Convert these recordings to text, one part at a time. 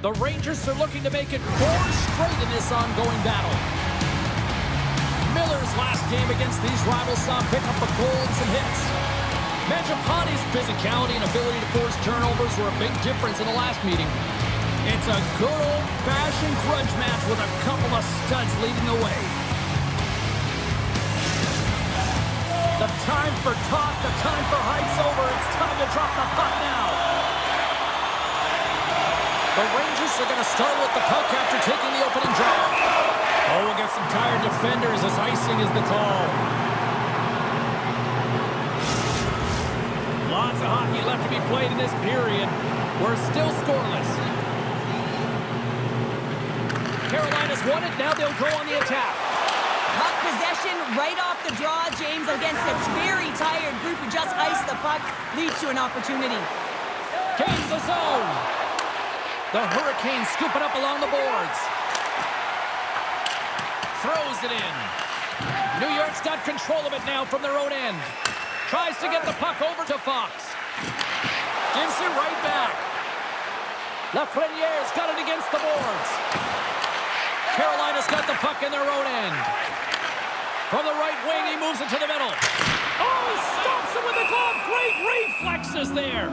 The Rangers are looking to make it 4 straight in this ongoing battle. Miller's last game against these rivals saw him pick up a goal and some hits. Mangiapane's physicality and ability to force turnovers were a big difference in the last meeting. It's a good old-fashioned grudge match with a couple of studs leading the way. The time for talk, the time for hype's over. It's time to drop the puck now. The Rangers are going to start with the puck after taking the opening draw. Oh, we'll get some tired defenders as icing is the call. Lots of hockey left to be played in this period. We're still scoreless. Carolina's won it. Now they'll go on the attack. Puck possession right off the draw, James, against a very tired group who just iced the puck, leads to an opportunity. Gains the zone. The Hurricanes scoop it up along the boards. Throws it in. New York's got control of it now from their own end. Tries to get the puck over to Fox. Gives it right back. Lafreniere's got it against the boards. Carolina's got the puck in their own end. From the right wing, he moves it to the middle. Oh, he stops it with the glove. Great reflexes there.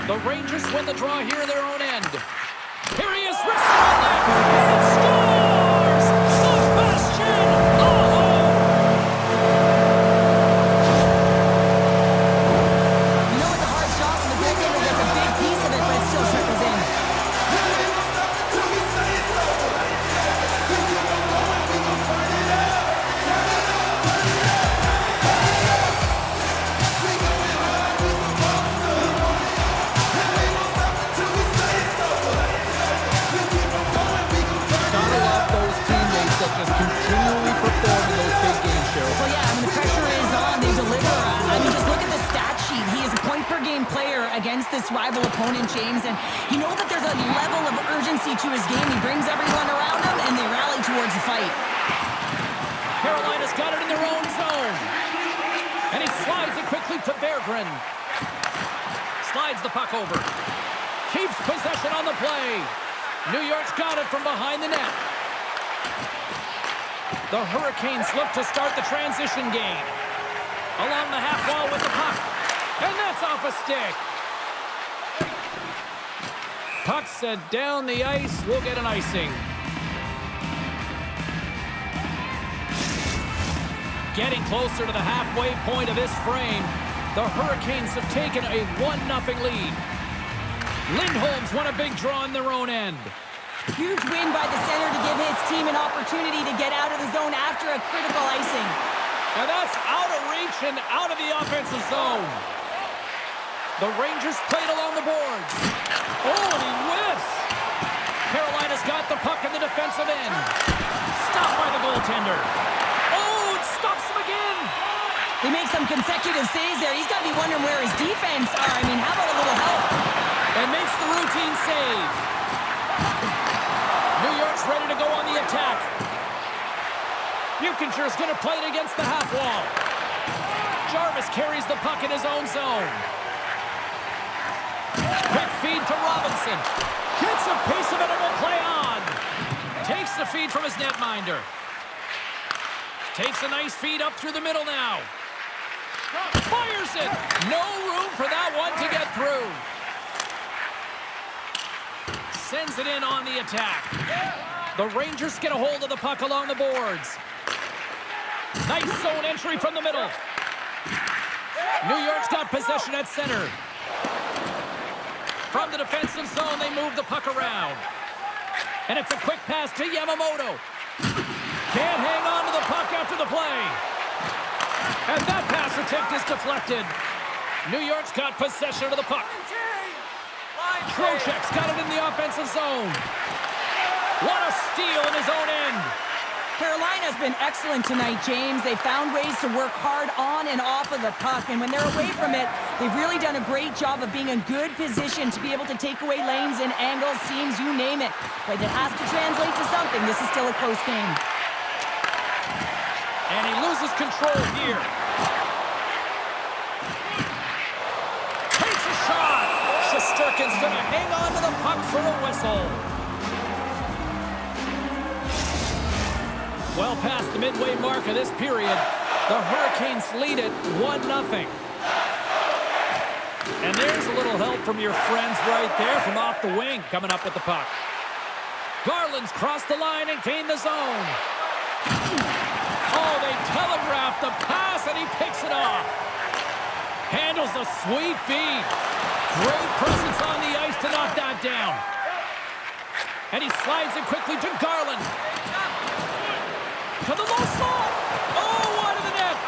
The Rangers win the draw here in their own end. Here he is, wristed on that, and scores! Sebastian Aho! You know it's a hard shot when the goaltender gets a big piece of it, but it still trickles in. Just continually perform in those big games, Cheryl. Well, yeah, I mean, the pressure is on. They deliver. I mean, just look at the stat sheet. He is a point-per-game player against this rival opponent, James, and you know that there's a level of urgency to his game. He brings everyone around him, and they rally towards the fight. Carolina's got it in their own zone. And he slides it quickly to Berggren. Slides the puck over. Keeps possession on the play. New York's got it from behind the net. The Hurricanes look to start the transition game. Along the half wall with the puck. And that's off a stick. Puck set down the ice. We'll get an icing. Getting closer to the halfway point of this frame, the Hurricanes have taken a 1-0 lead. Lindholm's won a big draw in their own end. Huge win by the center to give his team an opportunity to get out of the zone after a critical icing. And that's out of reach and out of the offensive zone. The Rangers played along the boards. Oh, and he whiffs. Carolina's got the puck in the defensive end. Stopped by the goaltender. Oh, it stops him again. They make some consecutive saves there. He's got to be wondering where his defense are. I mean, how about a little help? And makes the routine save. New York's ready to go on the attack. Buchinger's going to play it against the half wall. Jarvis carries the puck in his own zone. Quick feed to Robinson. Gets a piece of it and will play on. Takes the feed from his netminder. Takes a nice feed up through the middle now. Fires it. No room for that one to get through. Sends it in on the attack. The Rangers get a hold of the puck along the boards. Nice zone entry from the middle. New York's got possession at center. From the defensive zone, they move the puck around. And it's a quick pass to Yamamoto. Can't hang on to the puck after the play. And that pass attempt is deflected. New York's got possession of the puck. Trocheck's got it in the offensive zone. What a steal in his own end. Carolina's been excellent tonight, James. They found ways to work hard on and off of the puck, and when they're away from it, they've really done a great job of being in good position to be able to take away lanes and angles, seams, you name it. But it has to translate to something. This is still a close game. And he loses control here. Takes a shot. Shesterkin's going to hang on to the puck for a whistle. Well past the midway mark of this period, the Hurricanes lead it 1-0. And there's a little help from your friends right there from off the wing coming up with the puck. Garland's crossed the line and gained the zone. Oh, they telegraphed the pass and he picks it off. Handles a sweet feed. Great presence on the ice to knock that down. And he slides it quickly to Garland. To the low slot. Oh, wide of the net.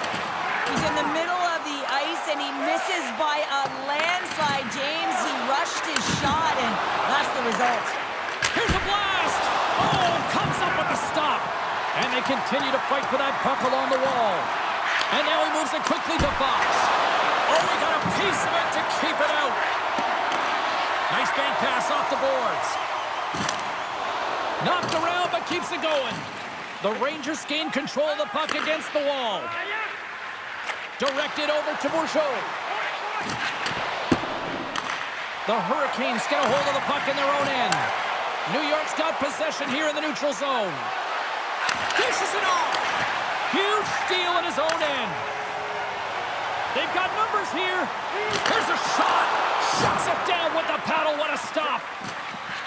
He's in the middle of the ice, and he misses by a landslide, James. He rushed his shot, and that's the result. Here's a blast. Oh, comes up with a stop. And they continue to fight for that puck along the wall. And now he moves it quickly to Fox. Oh, he got a piece of it to keep it out. Nice bank pass off the boards. Knocked around, but keeps it going. The Rangers gain control of the puck against the wall. Directed over to Bourgeau. The Hurricanes get a hold of the puck in their own end. New York's got possession here in the neutral zone. Dishes it off. Huge steal in his own end. They've got numbers here. Here's a shot. Shuts it down with the paddle. What a stop.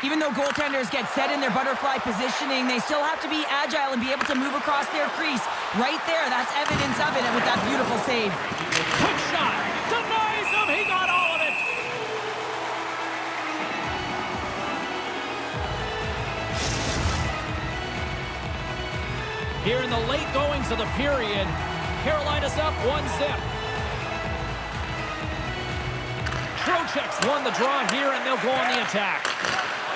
Even though goaltenders get set in their butterfly positioning, they still have to be agile and be able to move across their crease. Right there, that's evidence of it with that beautiful save. Quick shot. Denies him. He got all of it. Here in the late goings of the period, Carolina's up 1-0. Trocheck's won the draw here, and they'll go on the attack.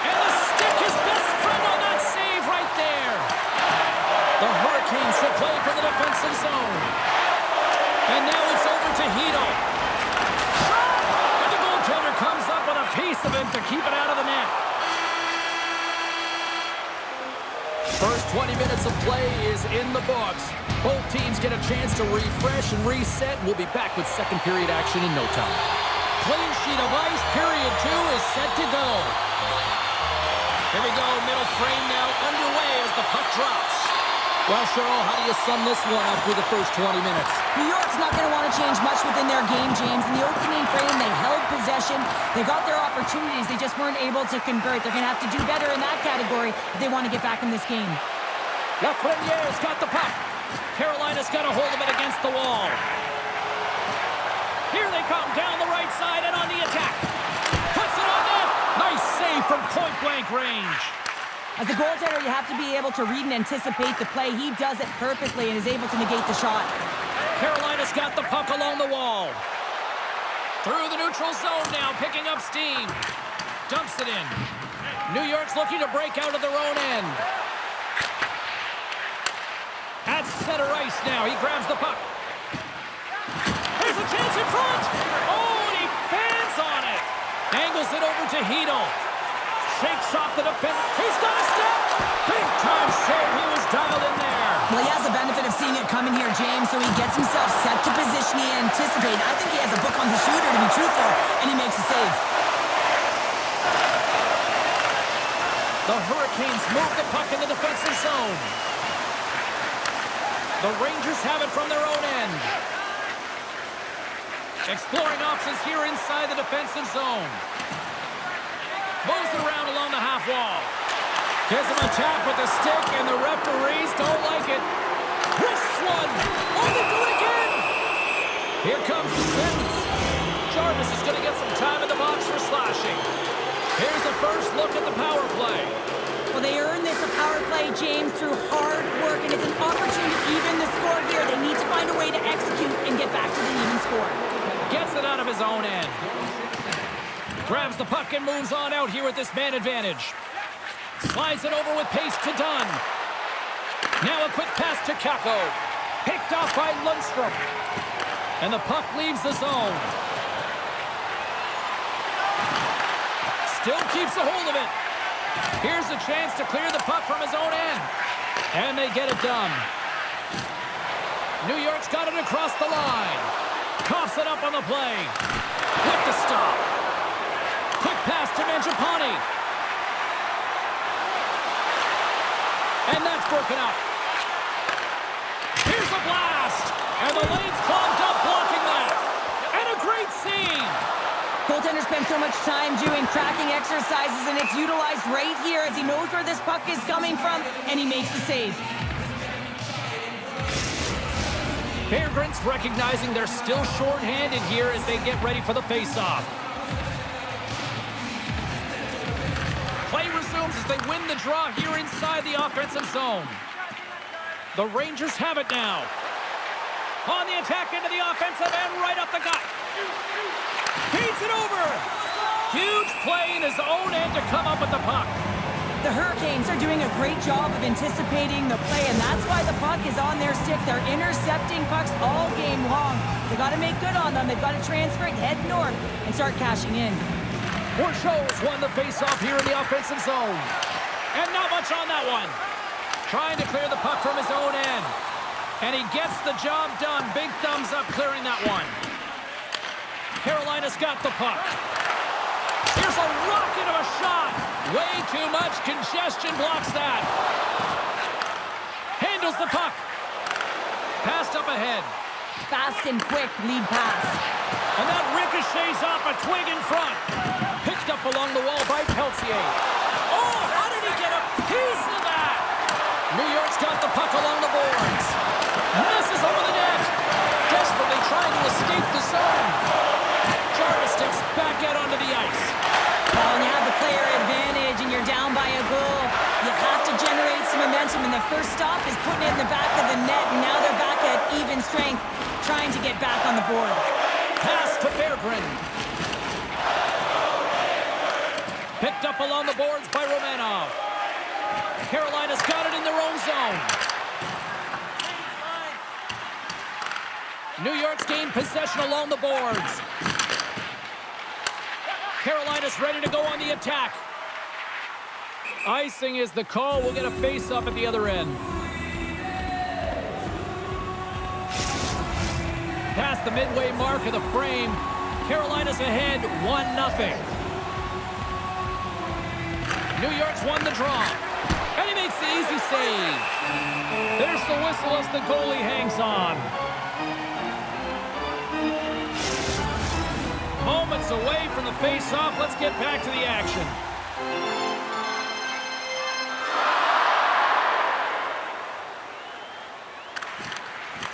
And the stick is best friend on that save right there. The Hurricanes should play for the defensive zone. And now it's over to Hito. And the goaltender comes up with a piece of it to keep it out of the net. First 20 minutes of play is in the books. Both teams get a chance to refresh and reset. We'll be back with second period action in no time. Clean sheet of ice, period 2 is set to go. Here we go, middle frame now underway as the puck drops. Well, Cheryl, how do you sum this one up through the first 20 minutes? New York's not going to want to change much within their game, James. In the opening frame, they held possession. They got their opportunities. They just weren't able to convert. They're going to have to do better in that category if they want to get back in this game. Lafreniere's got the puck. Carolina's got a hold of it against the wall. Here they come down the right side and on the attack. Puts it on net. Nice save from point-blank range. As a goaltender, you have to be able to read and anticipate the play. He does it perfectly and is able to negate the shot. Carolina's got the puck along the wall. Through the neutral zone now, picking up steam. Dumps it in. New York's looking to break out of their own end. At center ice now, he grabs the puck. There's a chance in front. Oh, and he fans on it. Angles it over to Hito. Shakes off the defender. He's got a step. Big time save. He was dialed in there. Well, he has the benefit of seeing it coming here, James, so he gets himself set to position he anticipated. I think he has a book on the shooter, to be truthful, and he makes a save. The Hurricanes move the puck in the defensive zone. The Rangers have it from their own end. Exploring options here inside the defensive zone. Moves it around along the half wall. Gives him a tap with the stick, and the referees don't like it. Wrists one. Oh, they do it again. Here comes the sentence. Jarvis is going to get some time in the box for slashing. Here's the first look at the power play. Well, they earned this a power play, James, through hard work, and it's an opportunity to even the score here. They need to find a way to execute and get back to the even score. Gets it out of his own end. Grabs the puck and moves on out here with this man advantage. Slides it over with pace to Dunn. Now a quick pass to Kakko. Picked off by Lundstrom. And the puck leaves the zone. Still keeps a hold of it. Here's a chance to clear the puck from his own end. And they get it done. New York's got it across the line. Coughs it up on the play. With the stop. Quick pass to Mangiapane. And that's broken up. Here's a blast. And the lane's clogged up blocking that. And a great save. Goaltender spends so much time doing cracking exercises, and it's utilized right here as he knows where this puck is coming from, and he makes the save. Bear Grylls recognizing they're still short-handed here as they get ready for the face-off. Play resumes as they win the draw here inside the offensive zone. The Rangers have it now. On the attack into the offensive end, right up the gut. Feeds it over. Huge play in his own end to come up with the puck. The Hurricanes are doing a great job of anticipating the play, and that's why the puck is on their stick. They're intercepting pucks all game long. They've got to make good on them. They've got to transfer it, head north, and start cashing in. Borchos won the face-off here in the offensive zone. And not much on that one. Trying to clear the puck from his own end. And he gets the job done. Big thumbs up clearing that one. Carolina's got the puck. Here's a rocket of a shot. Way too much congestion blocks that. Handles the puck. Passed up ahead. Fast and quick lead pass. And that ricochets off a twig in front. Picked up along the wall by Peltier. Oh, how did he get a piece of that? New York's got the puck along the boards. Misses over the net. Desperately trying to escape the zone. Jarvis steps back out onto the ice. Well, when you have the player advantage and you're down by a goal, you have to generate some momentum, and the first stop is putting it in the back of the net, and now they're back at even strength, trying to get back on the board. Pass to Berggren. Picked up along the boards by Romanov. Carolina's got it in their own zone. New York's gained possession along the boards. Carolina's ready to go on the attack. Icing is the call. We'll get a face-up at the other end. Past the midway mark of the frame. Carolina's ahead 1-0. New York's won the draw. And he makes the easy save. There's the whistle as the goalie hangs on. Moments away from the face-off. Let's get back to the action.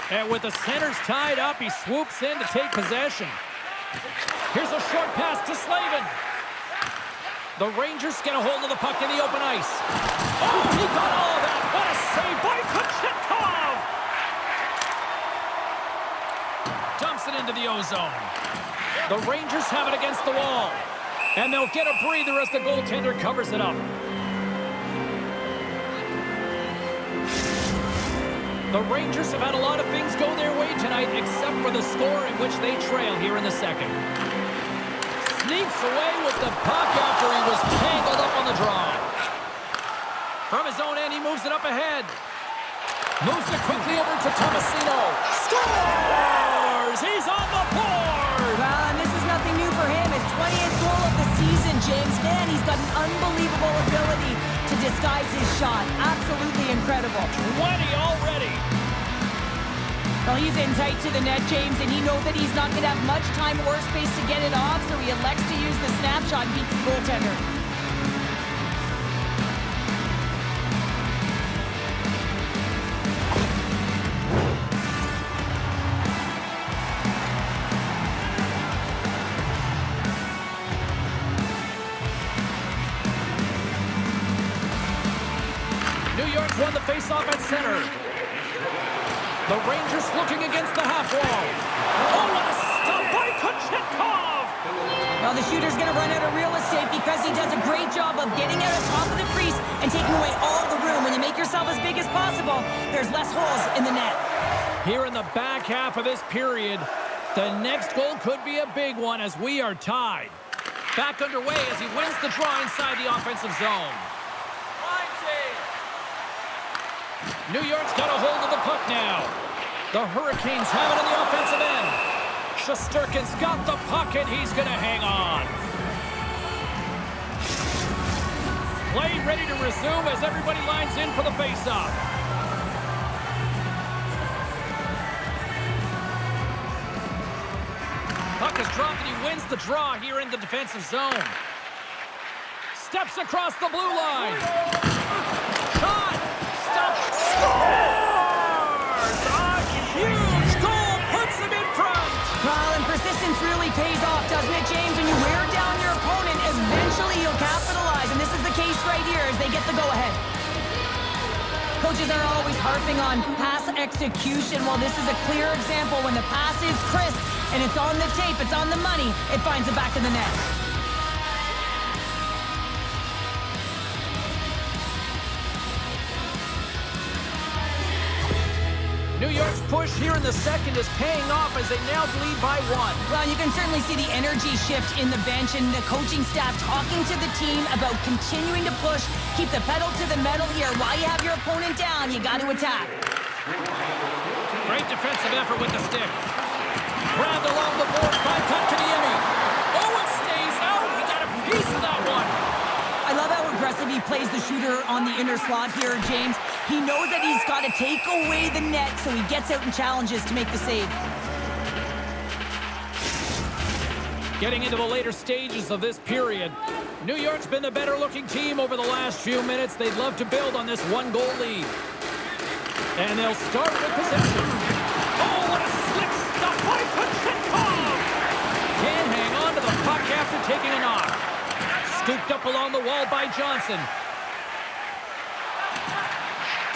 And with the centers tied up, he swoops in to take possession. Here's a short pass to Slavin. The Rangers get a hold of the puck in the open ice. Oh, he got all of that. What a save by Kochetkov! Dumps it into the ozone. The Rangers have it against the wall. And they'll get a breather as the goaltender covers it up. The Rangers have had a lot of things go their way tonight, except for the score in which they trail here in the second. Sneaks away with the puck after he was tangled up on the draw. From his own end, he moves it up ahead. Moves it quickly over to Tomasino. Scores! He's on the board! Well, and this is nothing new for him. His 20th goal of the season, James. Man, he's got an unbelievable ability to disguise his shot. Absolutely incredible. 20 already. Well, he's in tight to the net, James, and he knows that he's not going to have much time or space to get it off, so he elects to use the snapshot and beats the goaltender. New York's won the faceoff at center. The Rangers looking against the half wall. Oh, what a stop by Kochetkov! Well, the shooter's going to run out of real estate because he does a great job of getting out of top of the crease and taking away all the room. When you make yourself as big as possible, there's less holes in the net. Here in the back half of this period, the next goal could be a big one as we are tied. Back underway as he wins the draw inside the offensive zone. New York's got a hold of the puck now. The Hurricanes have it in the offensive end. Shesterkin's got the puck, and he's going to hang on. Play ready to resume as everybody lines in for the faceoff. Puck is dropped, and he wins the draw here in the defensive zone. Steps across the blue line. Shot! Stop! Scores! A huge goal puts him in front! Well, and persistence really pays off, doesn't it, James? When you wear down your opponent, eventually you'll capitalize, and this is the case right here as they get the go-ahead. Coaches are always harping on pass execution. Well, this is a clear example. When the pass is crisp and it's on the tape, it's on the money, it finds the back of the net. New York's push here in the second is paying off as they now lead by 1. Well, you can certainly see the energy shift in the bench and the coaching staff talking to the team about continuing to push, keep the pedal to the metal here. While you have your opponent down, you got to attack. Great defensive effort with the stick. Grabbed along the board by Kotkaniemi. Oh, it stays out. He got a piece of that one. I love how aggressive he plays the shooter on the inner slot here, James. He knows that he's got to take away the net, so he gets out and challenges to make the save. Getting into the later stages of this period, New York's been the better-looking team over the last few minutes. They'd love to build on this one-goal lead. And they'll start with possession. Oh, what a slick stop by Kochetkov! Can't hang on to the puck after taking a knock. Scooped up along the wall by Johnson.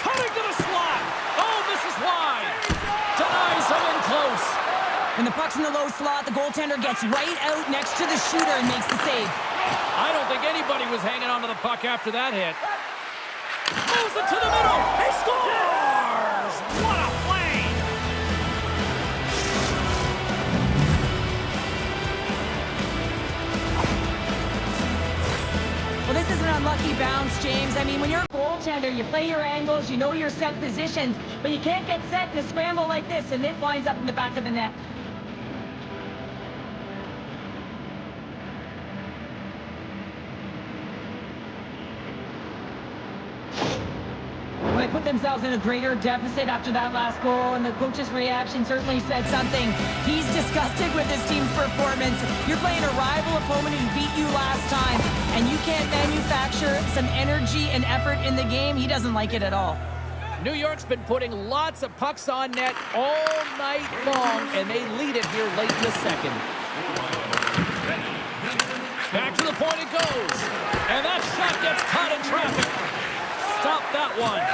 Cutting to the slot. Oh, this is wide. Denies him in close. When the puck's in the low slot, the goaltender gets right out next to the shooter and makes the save. I don't think anybody was hanging on to the puck after that hit. Moves it to the middle. He scores! What a play! Well, this is an unlucky bounce, James. I mean, when you're a goaltender, you play your angles, you know your set positions, but you can't get set in a scramble like this, and it winds up in the back of the net. Well, they put themselves in a greater deficit after that last goal, and the coach's reaction certainly said something. He's disgusted with his team's performance. You're playing a rival opponent who beat you last time, and you can't manufacture some energy and effort in the game. He doesn't like it at all. New York's been putting lots of pucks on net all night long, and they lead it here late in the second. Back to the point it goes. And that shot gets caught in traffic. Stop that one.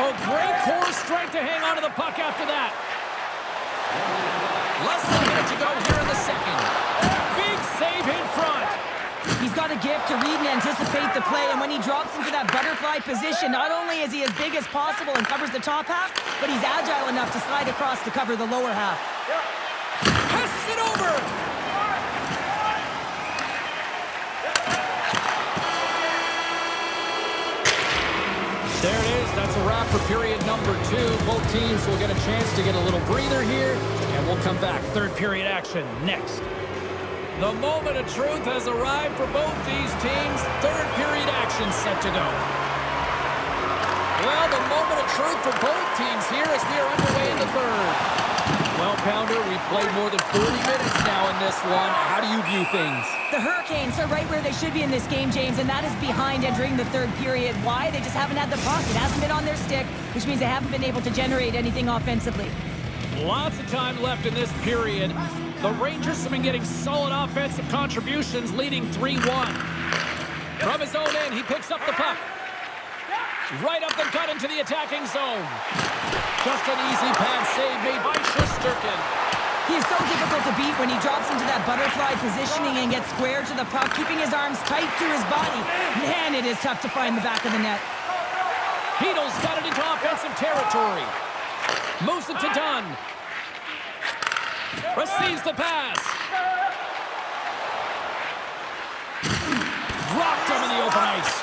Oh, great core strength to hang on to the puck after that. Less than a minute to go here in the second. Big save in front. He's got a gift to read and anticipate the play, and when he drops into that butterfly position, not only is he as big as possible and covers the top half, but he's agile enough to slide across to cover the lower half. Passes it over. There it is. That's a wrap for period number 2. Both teams will get a chance to get a little breather here, and we'll come back. Third period action next. The moment of truth has arrived for both these teams. Third period action set to go. Well, the moment of truth for both teams here as we are underway in the third. Well, Pounder, we've played more than 40 minutes now in this one. How do you view things? The Hurricanes are right where they should be in this game, James, and that is behind entering the third period. Why? They just haven't had the puck. It hasn't been on their stick, which means they haven't been able to generate anything offensively. Lots of time left in this period. The Rangers have been getting solid offensive contributions, leading 3-1. From his own end, he picks up the puck. Right up the gut into the attacking zone. Just an easy pass save made by Shesterkin. He is so difficult to beat when he drops into that butterfly positioning and gets square to the puck, keeping his arms tight to his body. Man, it is tough to find the back of the net. Heedle's got it into offensive territory. Moves it to Dunn. Receives the pass. Dropped him in the open ice.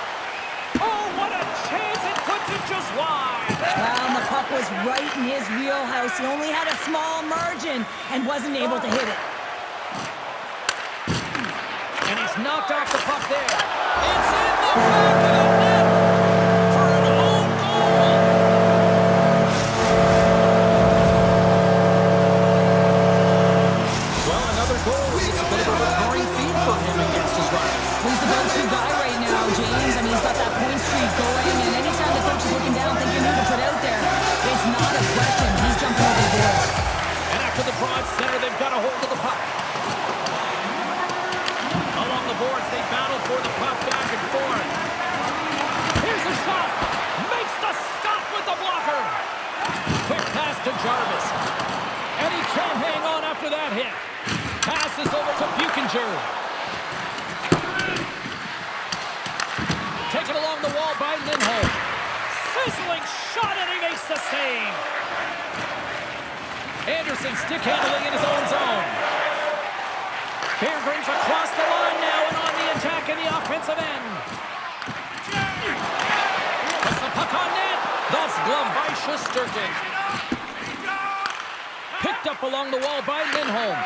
Oh, what a chance! It puts it just wide. Well, and the puck was right in his wheelhouse. He only had a small margin and wasn't able to hit it. And he's knocked off the puck there. It's in the back of the net for an own goal. Well, another goal is a bit of a recurring theme for him against his rivals. He's the go-to guy right now, James. I mean, he's got that point streak going, and anytime the coach is looking down thinking who to put out there, it's not a question. He's jumping over the boards. And after the broad center, they've got a hold of the puck. Along the boards, they battle for the puck back and forth. Here's a shot. Makes the stop with the blocker. Quick pass to Jarvis. And he can't hang on after that hit. Passes over to Buchinger. Taken along the wall by Lindholm. Sizzling shot, and he makes the save. Anderson stick handling in his own zone. Beargrins across the line now and on the attack in the offensive end. Puts the puck on net. That's gloved by Shesterkin. Picked up along the wall by Lindholm.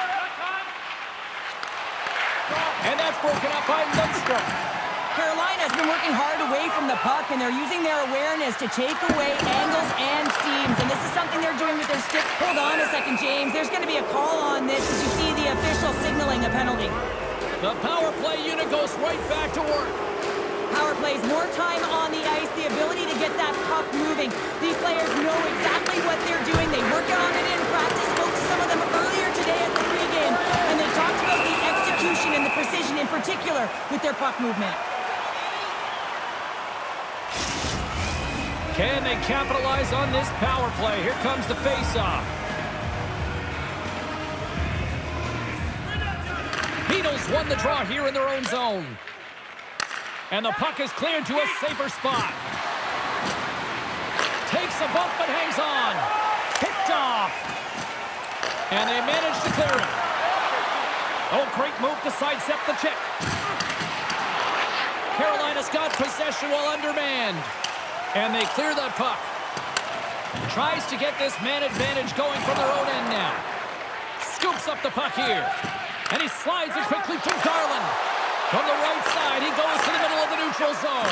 And that's broken up by Lundstrom. Carolina's been working hard away from the puck, and they're using their awareness to take away angles and seams. And this is something they're doing with their stick. Hold on a second, James. There's going to be a call on this as you see the official signaling a penalty. The power play unit goes right back to work. Power plays more time on the ice, the ability to get that puck moving. These players know exactly what they're doing. They work on it in practice. Spoke to some of them earlier today at the pregame, and they talked about the execution and the precision in particular with their puck movement. Can they capitalize on this power play? Here comes the face-off. Beatles won the draw here in their own zone. And the puck is cleared to a safer spot. Takes a bump but hangs on. Picked off. And they manage to clear it. Oh, great move to sidestep the check. Carolina's got possession while undermanned. And they clear that puck. Tries to get this man advantage going from their own end now. Scoops up the puck here. And he slides it quickly to Garland. From the right side, he goes to the middle of the neutral zone.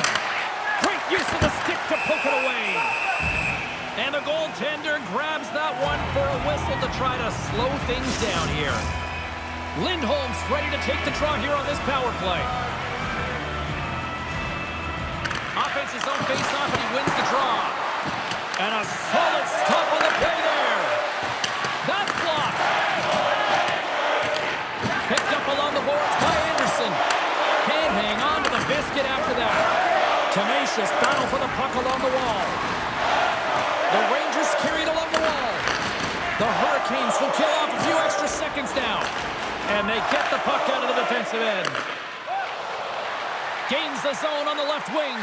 Great use of the stick to poke it away. And the goaltender grabs that one for a whistle to try to slow things down here. Lindholm's ready to take the draw here on this power play. Offense's own face-off, and he wins the draw. And a solid stop on the play there. That's blocked. Picked up along the boards by Anderson. Can't hang on to the biscuit after that. Tenacious battle for the puck along the wall. The Rangers carried along the wall. The Hurricanes will kill off a few extra seconds now. And they get the puck out of the defensive end. Gains the zone on the left wing.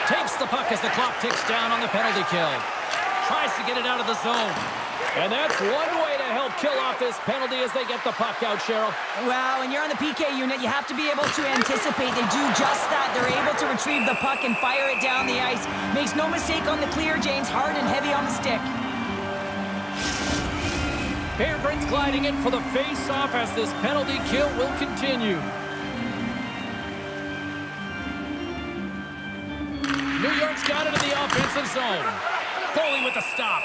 Takes the puck as the clock ticks down on the penalty kill. Tries to get it out of the zone. And that's one way to help kill off this penalty as they get the puck out, Cheryl. Well, when you're on the PK unit, you have to be able to anticipate. They do just that. They're able to retrieve the puck and fire it down the ice. Makes no mistake on the clear, James. Hard and heavy on the stick. Beargrins gliding in for the face-off as this penalty kill will continue. New York's got it in the offensive zone. Goalie with the stop.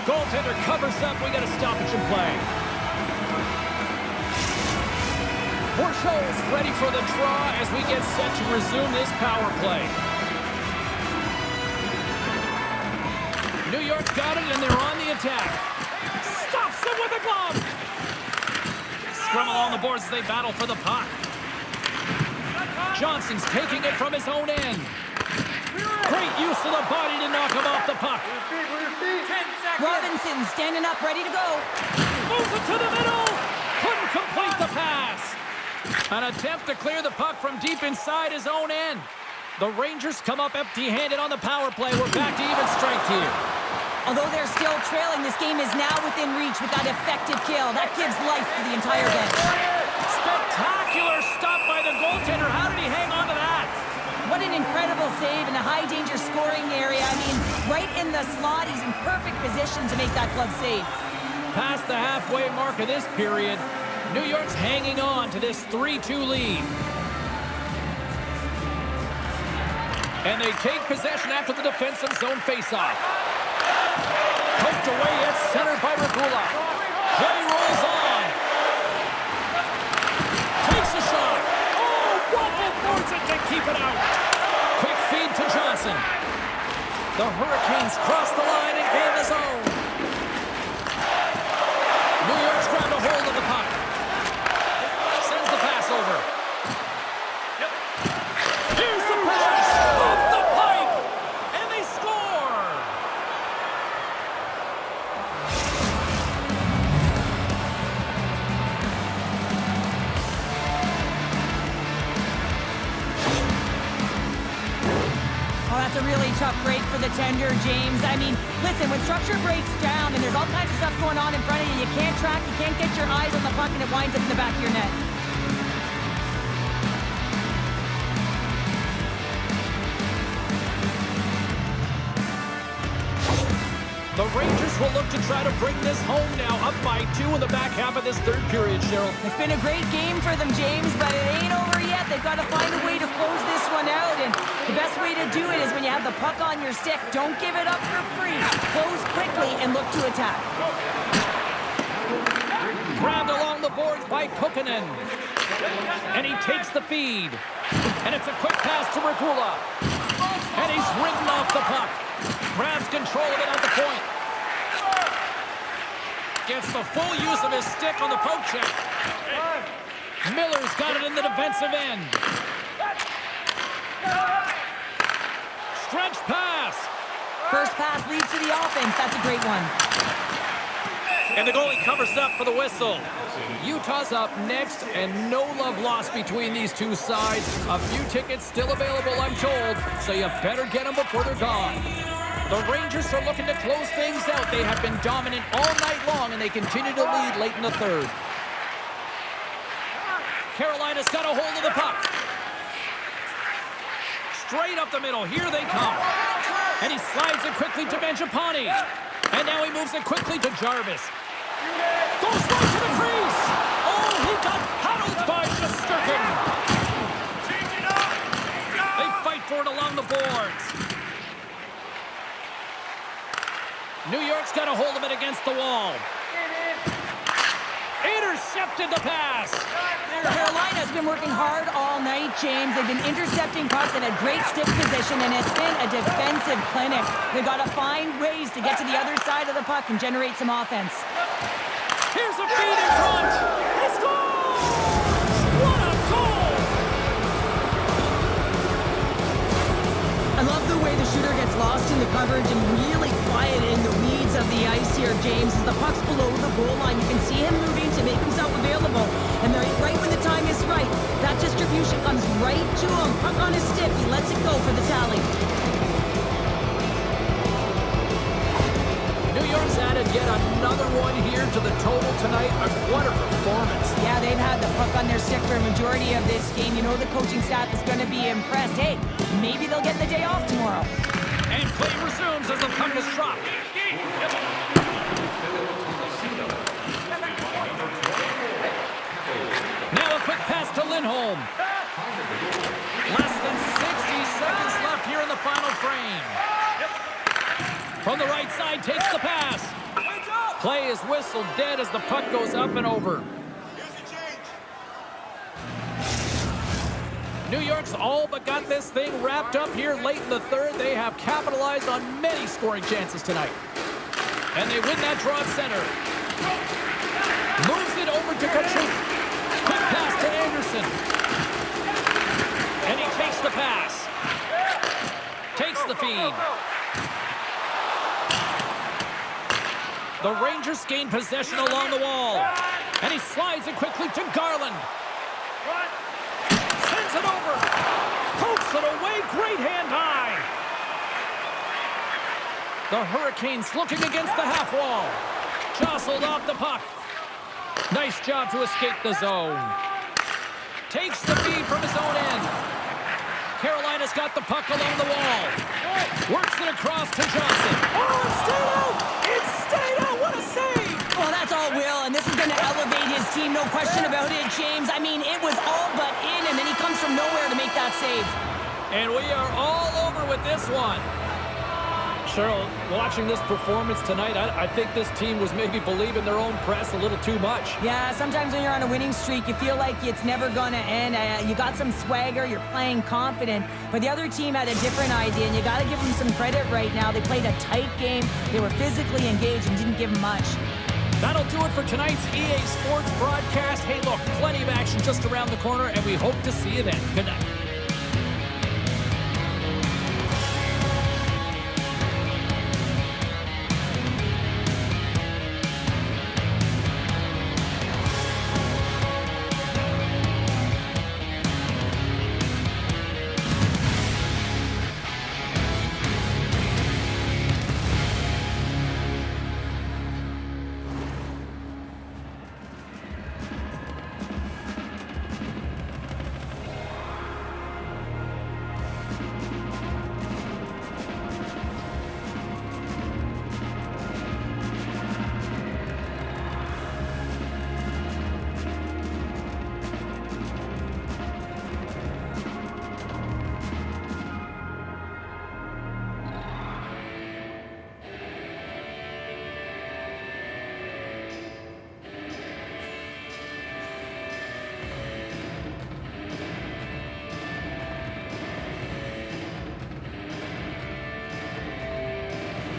Goaltender covers up. We got a stoppage in play. Bourchot's ready for the draw as we get set to resume this power play. New York's got it, and they're on the attack. Stops it with a glove. Scrum along the boards as they battle for the puck. Johnson's taking it from his own end. Great use of the body to knock him off the puck. Robinson standing up, ready to go. Moves it to the middle. Couldn't complete the pass. An attempt to clear the puck from deep inside his own end. The Rangers come up empty-handed on the power play. We're back to even strength here. Although they're still trailing, this game is now within reach with that effective kill. That gives life to the entire bench. Spectacular stop by the goaltender. How did he hang on to that? What What an incredible save in a high-danger scoring area. I mean, right in the slot, he's in perfect position to make that glove save. Past the halfway mark of this period, New York's hanging on to this 3-2 lead. And they take possession after the defensive zone faceoff. Poked away at center by Regula. Play rolls on. Takes a shot. Oh, Waffle boards it to keep it out. Quick feed to Johnson. The Hurricanes cross the line and gain the zone. New York's grabbed a hold of the puck. Sends the pass over. Here's the pass. Off the pipe. And they score. Oh, that's a really tough break for the tender, James. I mean, listen, when structure breaks down and there's all kinds of stuff going on in front of you, you can't track, you can't get your eyes on the puck, and it winds up in the back of your net. The Rangers will look to try to bring this home now, up by 2 in the back half of this third period, Cheryl. It's been a great game for them, James, but it ain't over yet. They've got to find a way to close this one out, and the best way to do it is when you have the puck on your stick. Don't give it up for free. Close quickly and look to attack. Grabbed along the boards by Kukkonen. And he takes the feed. And it's a quick pass to Regula. And he's ridden off the puck. Grabs control of it at the point. Gets the full use of his stick on the poke check. Miller's got it in the defensive end. Stretch pass. First pass leads to the offense. That's a great one. And the goalie covers up for the whistle. Utah's up next, and no love lost between these two sides. A few tickets still available, I'm told, so you better get them before they're gone. The Rangers are looking to close things out. They have been dominant all night long, and they continue to lead late in the third. Carolina's got a hold of the puck. Straight up the middle. Here they come. And he slides it quickly to Mangiapane. And now he moves it quickly to Jarvis. Goes right to the crease. Oh, he got paddled by Shesterkin. They fight for it along the boards. New York's got a hold of it against the wall. Intercepted the pass. Carolina's been working hard all night, James. They've been intercepting pucks in a great stick position, and it's been a defensive clinic. They've got to find ways to get to the other side of the puck and generate some offense. Here's a feed in front. He scores! What a goal! I love the way the shooter gets lost in the coverage and really quiet in the weeds of the ice here, James. As the puck's below the goal line, you can see him moving to make himself available. And right when the time is right, that distribution comes right to him. Puck on his stick, he lets it go for the tally. New York's added yet another one here to the total tonight. What a performance. Yeah, they've had the puck on their stick for a majority of this game. You know the coaching staff is going to be impressed. Hey, maybe they'll get the day off tomorrow. And play resumes as the puck is dropped. Now a quick pass to Lindholm. Less than 60 seconds left here in the final frame. From the right side, takes the pass. Play is whistled dead as the puck goes up and over. New York's all but got this thing wrapped up here late in the third. They have capitalized on many scoring chances tonight. And they win that draw at center. Moves it over to Kachuk. Quick pass to Anderson. And he takes the pass. Takes the feed. The Rangers gain possession along the wall. And he slides it quickly to Garland. Sends it over. Pokes it away. Great hand high. The Hurricanes looking against the half wall. Jostled off the puck. Nice job to escape the zone. Takes the feed from his own end. Carolina Carolina's got the puck along the wall. Works it across to Johnson. Oh, it stayed out! It stayed out! What a save! Well, that's all Will, and this is going to elevate his team, no question about it, James. I mean, it was all but in, and then he comes from nowhere to make that save. And we are all over with this one. Cheryl, watching this performance tonight, I think this team was maybe believing their own press a little too much. Yeah, sometimes when you're on a winning streak, you feel like it's never going to end. You got some swagger, you're playing confident, but the other team had a different idea, and you got to give them some credit right now. They played a tight game, they were physically engaged, and didn't give them much. That'll do it for tonight's EA Sports broadcast. Hey, look, plenty of action just around the corner, and we hope to see you then. Good night.